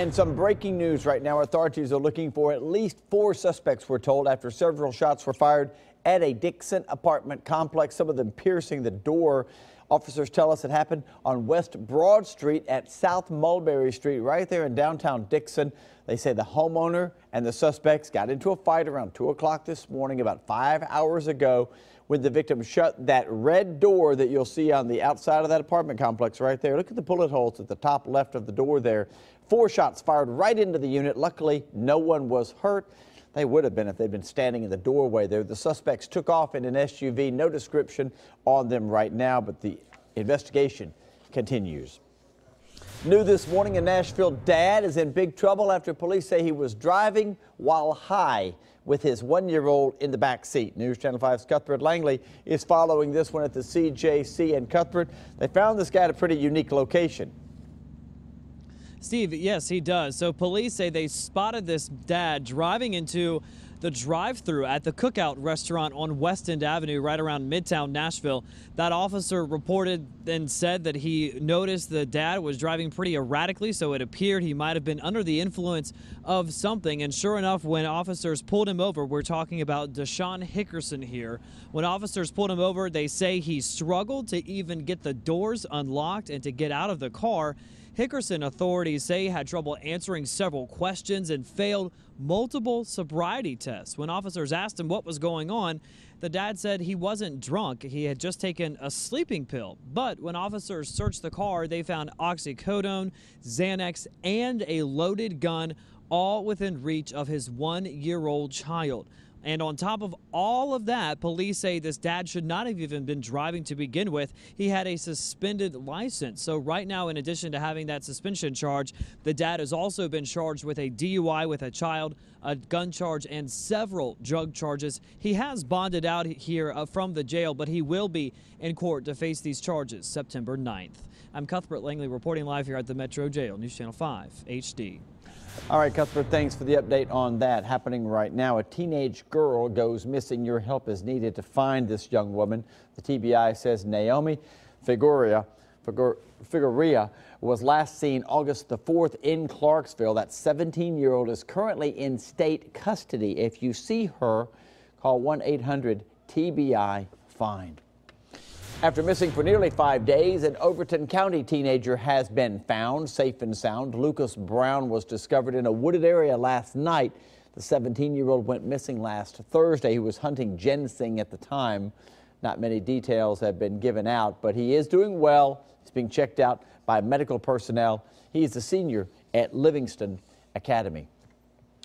And some breaking news right now. Authorities are looking for at least 4 suspects, we're told, after several shots were fired at a Dixon apartment complex, some of them piercing the door. Officers tell us it happened on West Broad Street at South Mulberry Street, right there in downtown Dixon. They say the homeowner and the suspects got into a fight around 2 o'clock this morning, about 5 hours ago, when the victim shut that red door that you'll see on the outside of that apartment complex right there. Look at the bullet holes at the top left of the door there. 4 shots fired right into the unit. Luckily, no one was hurt. They would have been if they'd been standing in the doorway there. The suspects took off in an SUV. No description on them right now, but the investigation continues. New this morning, a Nashville dad is in big trouble after police say he was driving while high with his 1-year-old in the back seat. News Channel 5's Cuthbert Langley is following this one at the CJC. And Cuthbert, they found this guy at a pretty unique location. Steve, yes, he does. So police say they spotted this dad driving into the drive-thru at the Cookout restaurant on West End Avenue right around Midtown Nashville. That officer reported and said that he noticed the dad was driving pretty erratically, so it appeared he might have been under the influence of something. And sure enough, when officers pulled him over, we're talking about Deshaun Hickerson here. When officers pulled him over, they say he struggled to even get the doors unlocked and to get out of the car. Hickerson, authorities say, had trouble answering several questions and failed multiple sobriety tests. When officers asked him what was going on, the dad said he wasn't drunk. He had just taken a sleeping pill. But when officers searched the car, they found oxycodone, Xanax, and a loaded gun, all within reach of his 1-year-old child. And on top of all of that, police say this dad should not have even been driving to begin with. He had a suspended license. So right now, in addition to having that suspension charge, the dad has also been charged with a DUI with a child, a gun charge, and several drug charges. He has bonded out here from the jail, but he will be in court to face these charges September 9th. I'm Cuthbert Langley reporting live here at the Metro Jail, News Channel 5 HD. All right, Cuthbert, thanks for the update on that happening right now. A teenage girl goes missing. Your help is needed to find this young woman. The TBI says Naomi Figueria was last seen August the 4th in Clarksville. That 17-year-old is currently in state custody. If you see her, call 1-800-TBI-FIND. After missing for nearly 5 days, an Overton County teenager has been found safe and sound. Lucas Brown was discovered in a wooded area last night. The 17-year-old went missing last Thursday. He was hunting ginseng at the time. Not many details have been given out, but he is doing well. He's being checked out by medical personnel. He's a senior at Livingston Academy.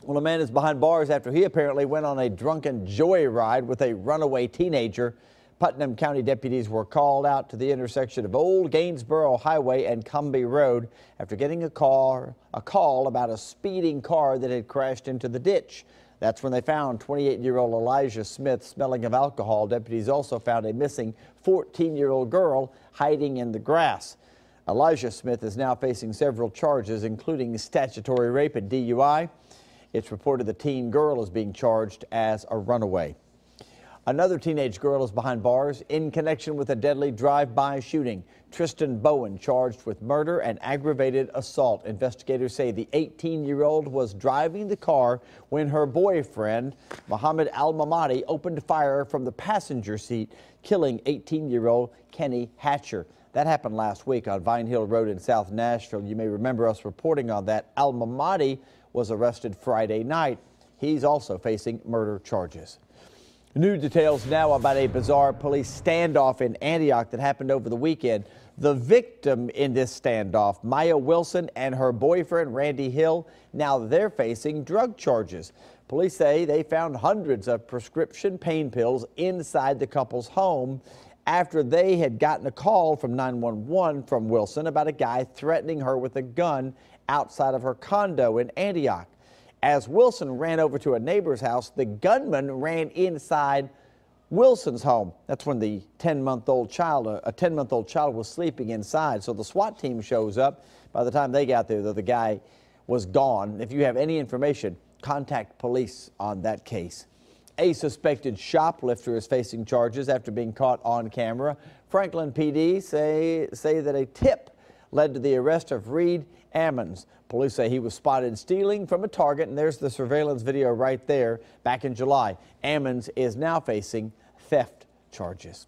Well, a man is behind bars after he apparently went on a drunken joyride with a runaway teenager. Putnam County deputies were called out to the intersection of Old Gainsboro Highway and Cumbie Road after getting a call about a speeding car that had crashed into the ditch. That's when they found 28-year-old Elijah Smith smelling of alcohol. Deputies also found a missing 14-year-old girl hiding in the grass. Elijah Smith is now facing several charges, including statutory rape and DUI. It's reported the teen girl is being charged as a runaway. Another teenage girl is behind bars in connection with a deadly drive-by shooting. Tristan Bowen charged with murder and aggravated assault. Investigators say the 18-year-old was driving the car when her boyfriend, Mohammed Al-Mamadi, opened fire from the passenger seat, killing 18-year-old Kenny Hatcher. That happened last week on Vine Hill Road in South Nashville. You may remember us reporting on that. Al-Mamadi was arrested Friday night. He's also facing murder charges. New details now about a bizarre police standoff in Antioch that happened over the weekend. The victim in this standoff, Maya Wilson, and her boyfriend, Randy Hill, now they're facing drug charges. Police say they found hundreds of prescription pain pills inside the couple's home after they had gotten a call from 911 from Wilson about a guy threatening her with a gun outside of her condo in Antioch. As Wilson ran over to a neighbor's house, the gunman ran inside Wilson's home. That's when the 10-month-old child, a 10-month-old child was sleeping inside. So the SWAT team shows up. By the time they got there, though, the guy was gone. If you have any information, contact police on that case. A suspected shoplifter is facing charges after being caught on camera. Franklin PD say that a tip led to the arrest of Reed Ammons. Police say he was spotted stealing from a Target, and there's the surveillance video right there back in July. Ammons is now facing theft charges.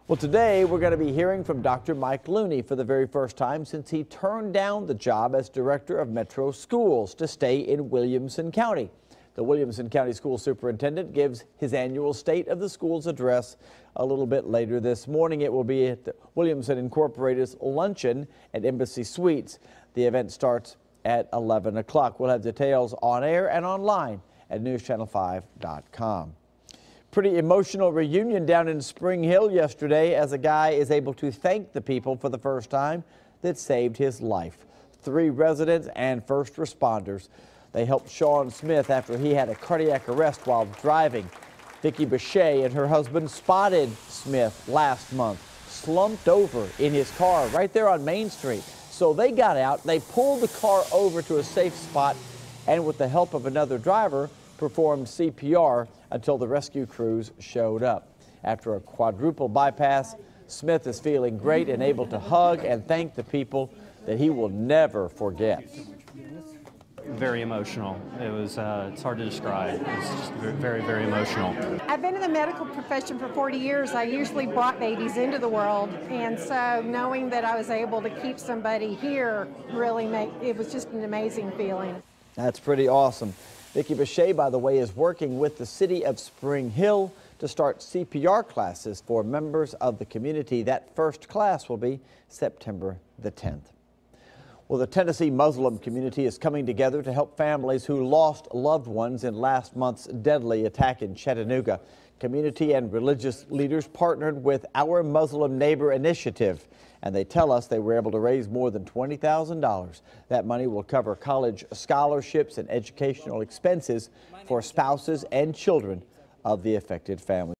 Well, today we're going to be hearing from Dr. Mike Looney for the very first time since he turned down the job as director of Metro Schools to stay in Williamson County. The Williamson County School Superintendent gives his annual State of the Schools address a little bit later this morning. It will be at the Williamson Incorporated's luncheon at Embassy Suites. The event starts at 11 o'clock. We'll have details on air and online at newschannel5.com. Pretty emotional reunion down in Spring Hill yesterday as a guy is able to thank the people for the first time that saved his life. 3 residents and first responders. They helped Sean Smith after he had a cardiac arrest while driving. Vicki Bechet and her husband spotted Smith last month, slumped over in his car right there on Main Street. So they got out, they pulled the car over to a safe spot, and with the help of another driver, performed CPR until the rescue crews showed up. After a quadruple bypass, Smith is feeling great and able to hug and thank the people that he will never forget. Very emotional. It was, it's hard to describe. It's just very, very emotional. I've been in the medical profession for 40 years. I usually brought babies into the world, and so knowing that I was able to keep somebody here really it was just an amazing feeling. That's pretty awesome. Vicki Bechet, by the way, is working with the city of Spring Hill to start CPR classes for members of the community. That first class will be September the 10th. Well, the Tennessee Muslim community is coming together to help families who lost loved ones in last month's deadly attack in Chattanooga. Community and religious leaders partnered with Our Muslim Neighbor Initiative, and they tell us they were able to raise more than $20,000. That money will cover college scholarships and educational expenses for spouses and children of the affected families.